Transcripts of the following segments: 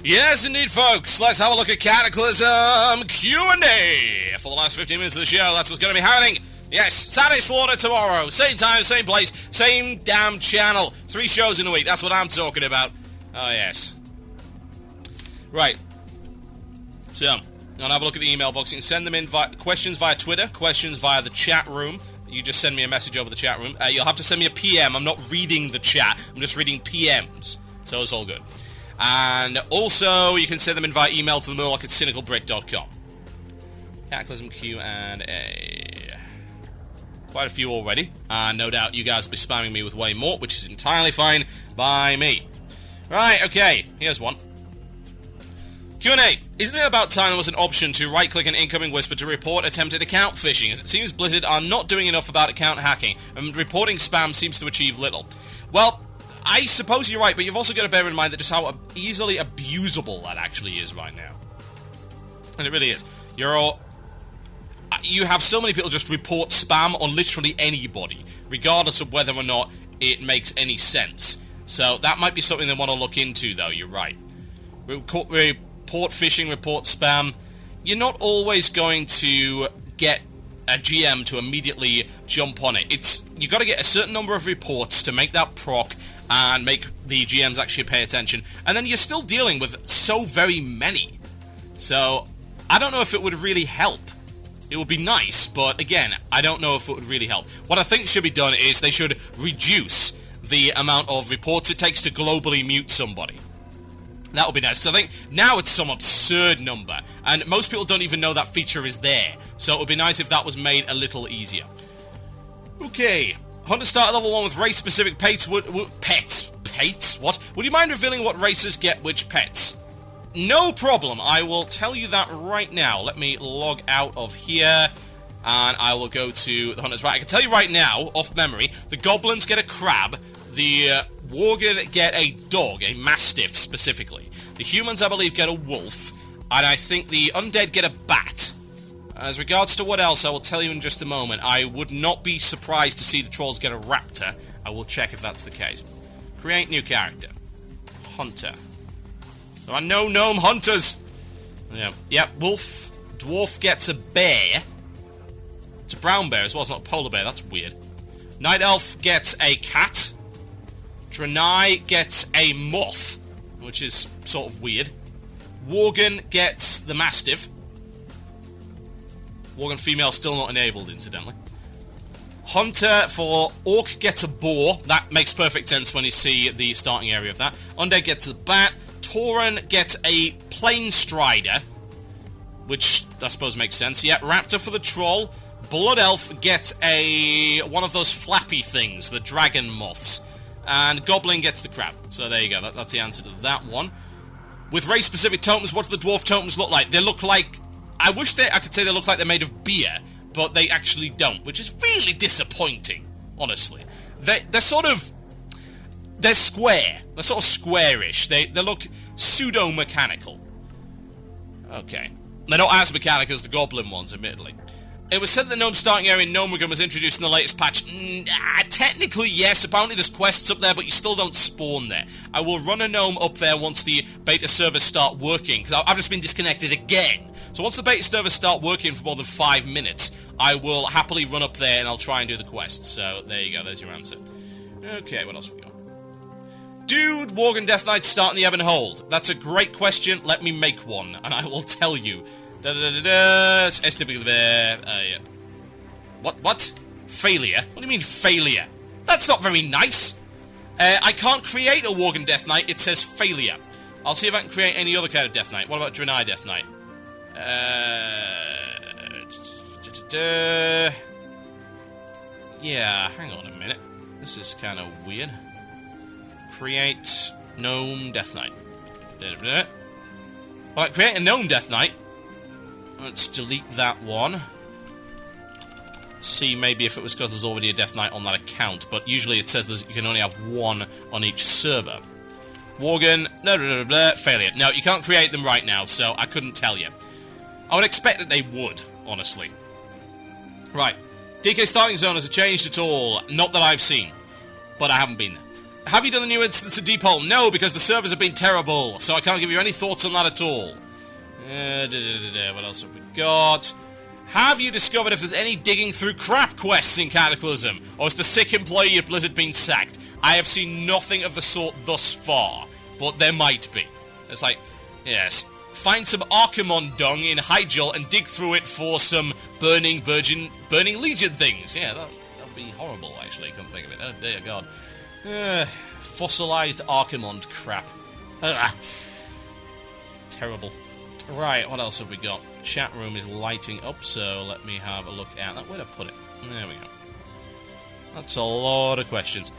Yes, indeed, folks. Let's have a look at Cataclysm Q&A. For the last 15 minutes of the show, that's what's going to be happening. Yes, Saturday Slaughter tomorrow. Same time, same place, same damn channel. 3 shows in a week. That's what I'm talking about. Oh, yes. Right. So, I'm going to have a look at the email box. You can send them in questions via Twitter, questions via the chat room. You just send me a message over the chat room. You'll have to send me a PM. I'm not reading the chat. I'm just reading PMs. So it's all good. And also, you can send them in via email to the Murloc at cynicalbrick.com. Cataclysm Q&A. Quite a few already. And no doubt you guys will be spamming me with way more, which is entirely fine by me. Right, okay. Here's one. Q&A. Isn't it about time there was an option to right-click an incoming whisper to report attempted account phishing, as it seems Blizzard are not doing enough about account hacking, and reporting spam seems to achieve little? Well, I suppose you're right, but you've also got to bear in mind that just how easily abusable that actually is right now. And it really is. You have so many people just report spam on literally anybody, regardless of whether or not it makes any sense. So that might be something they want to look into, though, you're right. Report phishing, report spam. You're not always going to get a GM to immediately jump on it. You've got to get a certain number of reports to make that proc and make the GMs actually pay attention. And then you're still dealing with so very many. So, I don't know if it would really help. It would be nice, but again, I don't know if it would really help. What I think should be done is they should reduce the amount of reports it takes to globally mute somebody. That would be nice, because I think now it's some absurd number, and most people don't even know that feature is there, so it would be nice if that was made a little easier. Okay, Hunter started level 1 with race-specific pets. Pets? What? Would you mind revealing what races get which pets? No problem, I will tell you that right now. Let me log out of here, and I will go to the Hunters. Right, I can tell you right now, off memory, the Goblins get a crab, the Worgen get a dog, a Mastiff specifically. The humans, I believe, get a wolf, and I think the undead get a bat. As regards to what else, I will tell you in just a moment. I would not be surprised to see the trolls get a raptor. I will check if that's the case. Create new character. Hunter. There are no gnome hunters! Yep, wolf. Dwarf gets a bear. It's a brown bear as well, it's not a polar bear, that's weird. Night elf gets a cat. Draenei gets a moth, which is sort of weird. Worgen gets the Mastiff. Worgen female still not enabled, incidentally. Hunter for Orc gets a boar. That makes perfect sense when you see the starting area of that. Undead gets the bat. Tauren gets a Plain Strider, which I suppose makes sense. Yeah, Raptor for the Troll. Blood Elf gets one of those flappy things, the dragon moths. And Goblin gets the crab. So there you go, that's the answer to that one. With race-specific totems, what do the dwarf totems look like? They look like... I wish I could say they look like they're made of beer, but they actually don't, which is really disappointing, honestly. They're sort of... They're square. They're sort of squarish. They look pseudo-mechanical. Okay. They're not as mechanical as the Goblin ones, admittedly. It was said that the gnome starting area in Gnomeregan was introduced in the latest patch. Technically, yes. Apparently there's quests up there, but you still don't spawn there. I will run a gnome up there once the beta servers start working, because I've just been disconnected again. So once the beta servers start working for more than 5 minutes, I will happily run up there and I'll try and do the quests. So there you go, there's your answer. Okay, what else have we got? Dude, Worgen Death Knight start in the Ebb and Hold? That's a great question. Let me make one, and I will tell you. Yeah. What? Failure? What do you mean, failure? That's not very nice. I can't create a Worgen Death Knight. It says failure. I'll see if I can create any other kind of Death Knight. What about Draenei Death Knight? Yeah, hang on a minute. This is kind of weird. Create Gnome Death Knight. Alright, create a Gnome Death Knight. Let's delete that one. See maybe if it was because there's already a Death Knight on that account, but usually it says you can only have one on each server. Worgen, failure. No, you can't create them right now, so I couldn't tell you. I would expect that they would, honestly. Right. DK starting zone, has it changed at all? Not that I've seen, but I haven't been there. Have you done the new instance of Deep Hole? No, because the servers have been terrible, so I can't give you any thoughts on that at all. What else have we got? Have you discovered if there's any digging through crap quests in Cataclysm? Or is the sick employee at Blizzard being sacked? I have seen nothing of the sort thus far, but there might be. It's like, yes, find some Archimon dung in Hyjal and dig through it for some Burning Legion things. Yeah, that would be horrible, actually, come think of it. Oh, dear God. Fossilized Archimon crap. Terrible. Right, what else have we got? Chat room is lighting up, so let me have a look at that. Where'd I put it? There we go. That's a lot of questions.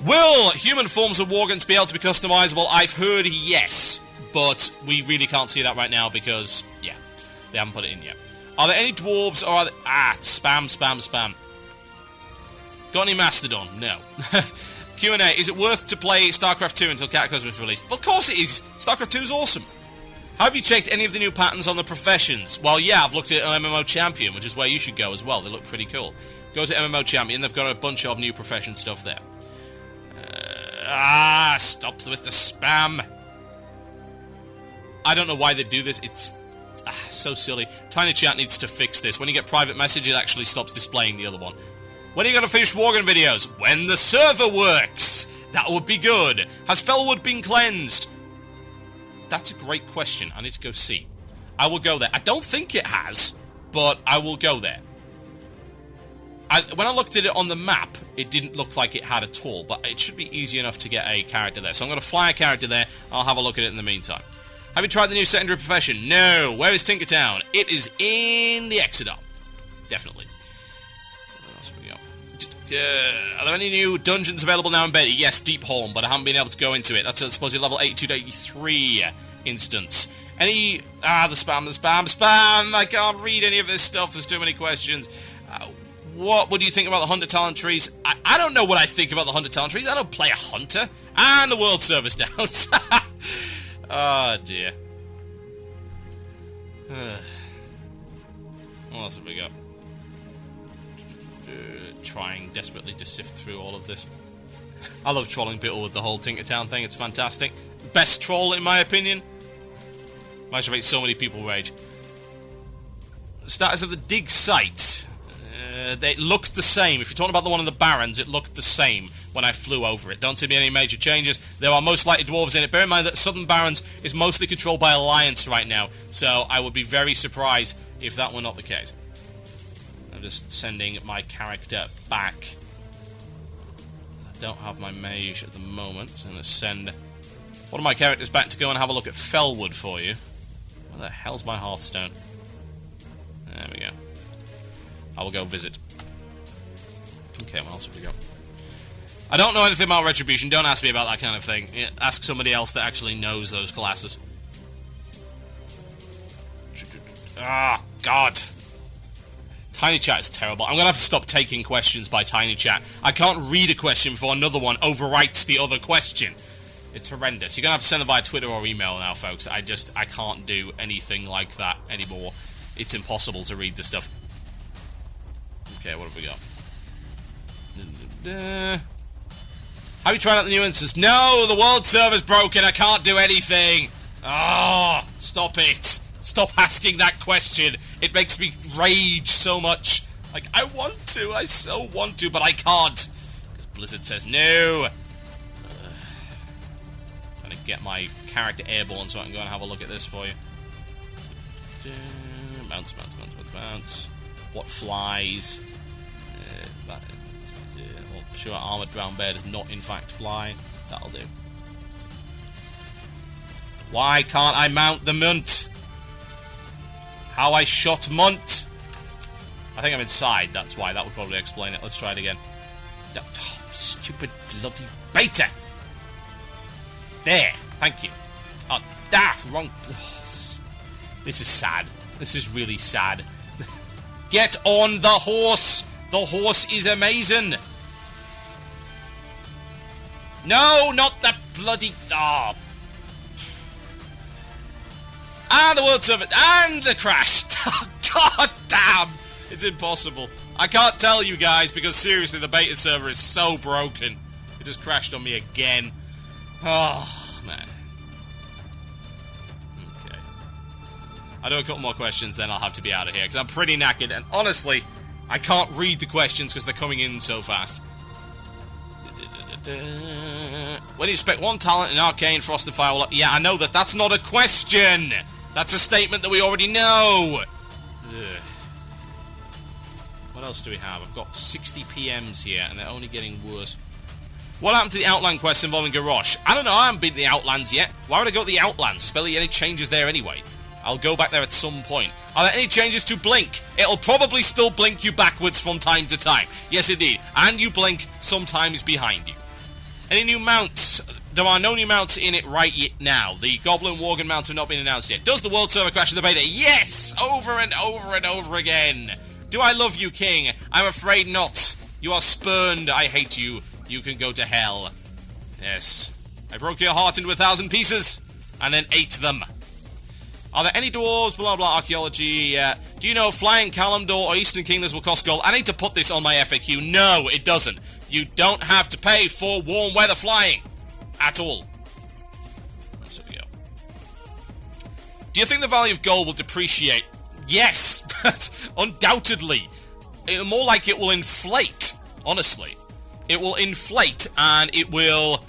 Will human forms of Worgens be able to be customizable? I've heard yes, but we really can't see that right now because, yeah, they haven't put it in yet. Are there any dwarves or are there... spam. Got any Mastodon? No. Q&A, is it worth to play StarCraft 2 until Cataclysm is released? Well, of course it is. StarCraft 2 is awesome. Have you checked any of the new patterns on the professions? Well, yeah, I've looked at it on MMO Champion, which is where you should go as well. They look pretty cool. Go to MMO Champion, they've got a bunch of new profession stuff there. Stop with the spam. I don't know why they do this. It's so silly. Tiny Chat needs to fix this. When you get private message, it actually stops displaying the other one. When are you going to finish Worgen videos? When the server works. That would be good. Has Felwood been cleansed? That's a great question. I need to go see. I will go there. I don't think it has, but I will go there. When I looked at it on the map, it didn't look like it had at all, but it should be easy enough to get a character there. So I'm going to fly a character there. I'll have a look at it in the meantime. Have you tried the new secondary profession? No. Where is Tinkertown? It is in the Exodon. Definitely. What else have we got? Are there any new dungeons available now in beta? Yes, Deep Home, but I haven't been able to go into it. That's supposedly level 82 to 83 instance. Any... the spam. I can't read any of this stuff. There's too many questions. What do you think about the Hunter Talent Trees? I don't know what I think about the Hunter Talent Trees. I don't play a Hunter. And the World Service down. Oh, dear. What else have we got? Trying desperately to sift through all of this. I love trolling people with the whole Tinkertown thing. It's fantastic. Best troll, in my opinion. Managed to make so many people rage. Status of the dig site. They looked the same. If you're talking about the one in the Barrens, it looked the same when I flew over it. Don't see any major changes. There are most likely dwarves in it. Bear in mind that Southern Barrens is mostly controlled by Alliance right now, so I would be very surprised if that were not the case. I'm just sending my character back. I don't have my mage at the moment, so I'm going to send one of my characters back to go and have a look at Felwood for you. Where the hell's my Hearthstone? There we go. I will go visit. Okay, what else have we got? I don't know anything about Retribution. Don't ask me about that kind of thing. Ask somebody else that actually knows those classes. Ah, God. Tiny Chat is terrible. I'm going to have to stop taking questions by Tiny Chat. I can't read a question before another one overwrites the other question. It's horrendous. You're going to have to send them via Twitter or email now, folks. I can't do anything like that anymore. It's impossible to read the stuff. Okay, what have we got? Have you tried out the new instance? No, the world server's broken. I can't do anything. Oh, stop it. Stop asking that question. It makes me rage so much. Like, I so want to, but I can't. Because Blizzard says no. Trying to get my character airborne so I can go and have a look at this for you. Bounce. What flies? Sure, armoured brown bear does not in fact fly. That'll do. Why can't I mount the Munt? How I shot Munt? I think I'm inside, that's why. That would probably explain it. Let's try it again. Oh, stupid bloody beta! There, thank you. Oh, wrong. Oh, this is sad. This is really sad. Get on the horse! The horse is amazing! No, not the bloody... Oh. And the world server... And the crash! God damn! It's impossible. I can't tell you guys because seriously the beta server is so broken. It just crashed on me again. Oh, man. Okay. I'll do a couple more questions, then I'll have to be out of here, because I'm pretty knackered, and honestly, I can't read the questions because they're coming in so fast. When do you expect one talent in Arcane Frost and Fire? Yeah, I know that. That's not a question. That's a statement that we already know. Ugh. What else do we have? I've got 60 PMs here, and they're only getting worse. What happened to the Outland quest involving Garrosh? I don't know. I haven't been to the Outlands yet. Why would I go to the Outlands? Spelling any changes there anyway. I'll go back there at some point. Are there any changes to Blink? It'll probably still blink you backwards from time to time. Yes, indeed. And you blink sometimes behind you. Any new mounts? There are no new mounts in it right now. The Goblin Worgen mounts have not been announced yet. Does the world server crash in the beta? Yes! Over and over and over again. Do I love you, King? I'm afraid not. You are spurned. I hate you. You can go to hell. Yes. I broke your heart into 1,000 pieces and then ate them. Are there any dwarves? Blah, blah, archaeology. Do you know Flying Kalimdor or Eastern Kingdoms will cost gold? I need to put this on my FAQ. No, it doesn't. You don't have to pay for warm weather flying. At all. So we go. Do you think the value of gold will depreciate? Yes, undoubtedly. More like it will inflate, honestly. It will inflate, and it will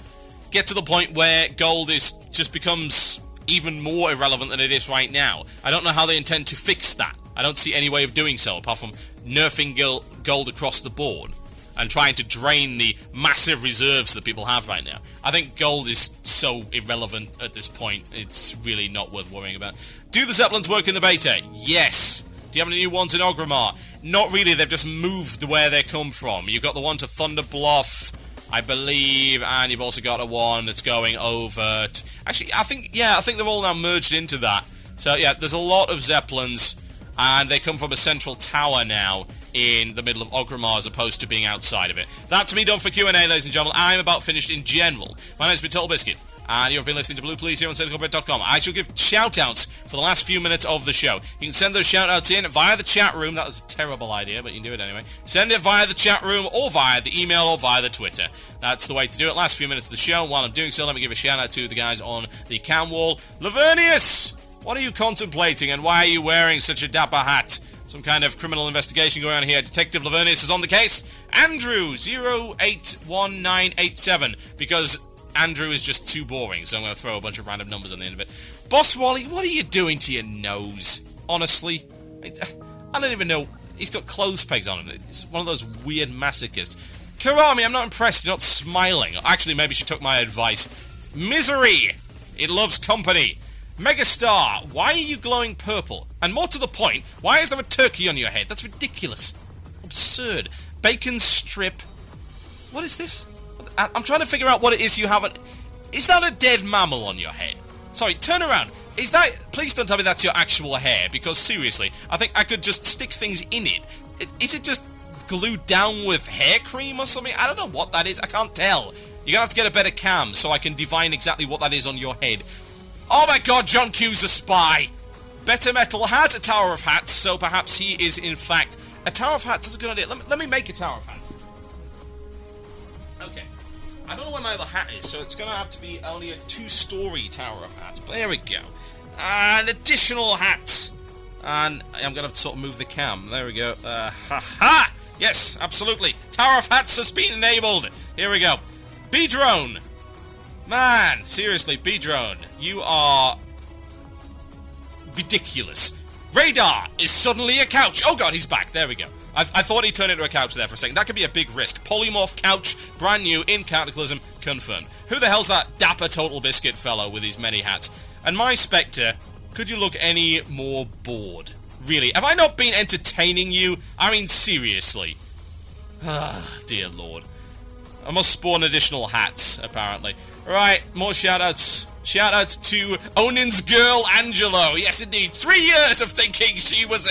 get to the point where gold just becomes even more irrelevant than it is right now. I don't know how they intend to fix that. I don't see any way of doing so, apart from nerfing gold across the board and trying to drain the massive reserves that people have right now. I think gold is so irrelevant at this point, it's really not worth worrying about. Do the Zeppelins work in the beta? Yes. Do you have any new ones in Orgrimmar? Not really, they've just moved where they come from. You've got the one to Thunder Bluff, I believe, and you've also got a one that's going over to... Actually, I think they're all now merged into that. So, yeah, there's a lot of Zeppelins, and they come from a central tower now in the middle of Orgrimmar as opposed to being outside of it. That's me done for Q&A, ladies and gentlemen. I'm about finished in general. My name's been Total Biscuit, and you've been listening to Blue Police here on CynicalBit.com. I shall give shout-outs for the last few minutes of the show. You can send those shout-outs in via the chat room. That was a terrible idea, but you can do it anyway. Send it via the chat room, or via the email, or via the Twitter. That's the way to do it. Last few minutes of the show. While I'm doing so, let me give a shout-out to the guys on the cam wall. Lavernius! What are you contemplating, and why are you wearing such a dapper hat? Some kind of criminal investigation going on here. Detective Lavernius is on the case. Andrew, 081987, because Andrew is just too boring, so I'm going to throw a bunch of random numbers on the end of it. Boss Wally, what are you doing to your nose? Honestly, I don't even know. He's got clothes pegs on him. It's one of those weird masochists. Karami, I'm not impressed. You're not smiling. Actually, maybe she took my advice. Misery! It loves company. Megastar, why are you glowing purple? And more to the point, why is there a turkey on your head? That's ridiculous. Absurd. Bacon strip. What is this? I'm trying to figure out what it is you haven't... Is that a dead mammal on your head? Sorry, turn around. Is that... Please don't tell me that's your actual hair, because seriously, I think I could just stick things in it. Is it just glued down with hair cream or something? I don't know what that is. I can't tell. You're gonna have to get a better cam so I can divine exactly what that is on your head. Oh my god, John Q's a spy! Better Metal has a Tower of Hats, so perhaps he is, in fact... A Tower of Hats, that's a good idea. Let me make a Tower of Hats. Okay. I don't know where my other hat is, so it's going to have to be only a 2-story Tower of Hats. But there we go. And additional hats. And I'm going to have to sort of move the cam. There we go. Ha-ha! Yes, absolutely. Tower of Hats has been enabled. Here we go. B-Drone. Man, seriously, B-Drone. You are... ridiculous. Radar is suddenly a couch. Oh god, he's back. There we go. I thought he turned into a couch there for a second. That could be a big risk. Polymorph couch, brand new, in Cataclysm, confirmed. Who the hell's that dapper Total Biscuit fellow with his many hats? And my Spectre, could you look any more bored? Really, have I not been entertaining you? I mean, seriously. Ah, dear lord. I must spawn additional hats, apparently. Right, more shoutouts. Shoutouts to Onin's girl, Angelo. Yes, indeed. 3 years of thinking he was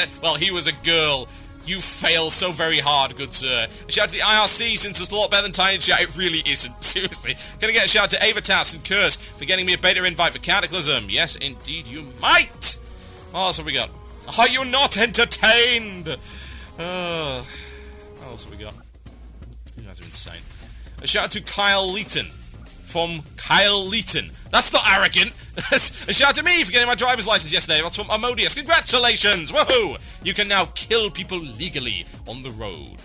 a girl. You fail so very hard, good sir. A shout out to the IRC, since it's a lot better than Tiny Chat. It really isn't, seriously. Gonna get a shout out to Avatas and Curse for getting me a beta invite for Cataclysm. Yes, indeed, you might. What else have we got? Are you not entertained? What else have we got? You guys are insane. A shout out to Kyle Leeton. From Kyle Leeton. That's not arrogant. A shout out to me for getting my driver's license yesterday. That's from Amodius. Congratulations! Woohoo! You can now kill people legally on the road.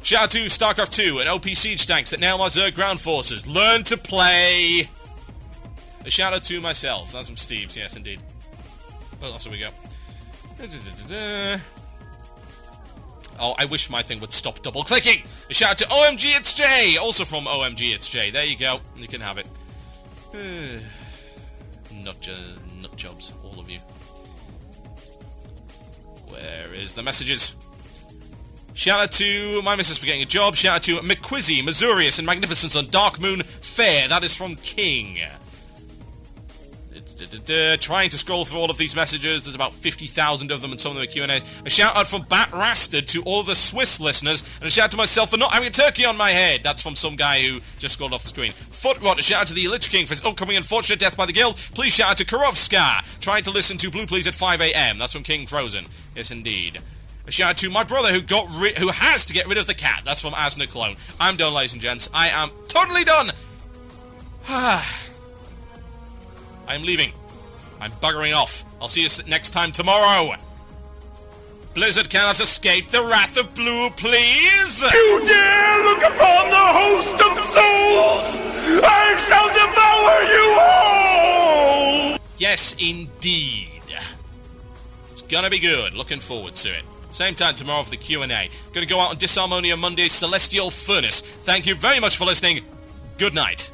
Shout out to StarCraft 2 and OP Siege tanks that nail my Zerg ground forces. Learn to play. A shout out to myself. That's from Steve's. Yes, indeed. Well, that's where we go. Oh, I wish my thing would stop double-clicking! A shout out to OMG It's Jay! Also from OMG It's Jay. There you go. You can have it. Nut jobs, all of you. Where is the messages? Shout out to my missus for getting a job. Shout out to McQuizzy, Missourius, and Magnificence on Dark Moon Fair. That is from King. Trying to scroll through all of these messages. There's about 50,000 of them, and some of them are Q&As. A shout out from Bat Rastard to all of the Swiss listeners, and a shout out to myself for not having a turkey on my head. That's from some guy who just scrolled off the screen. Footrot, a shout out to the Lich King for his upcoming unfortunate death by the guild. Please shout out to Karovska, trying to listen to Blue Please at 5 a.m. That's from King Frozen. Yes, indeed. A shout out to my brother who has to get rid of the cat. That's from Asna Clone. I'm done, ladies and gents. I am totally done. I'm leaving. I'm buggering off. I'll see you next time tomorrow. Blizzard cannot escape the wrath of Blue, please. You dare look upon the host of souls! I shall devour you all! Yes, indeed. It's gonna be good. Looking forward to it. Same time tomorrow for the Q&A. Gonna go out on Disharmonia Monday's Celestial Furnace. Thank you very much for listening. Good night.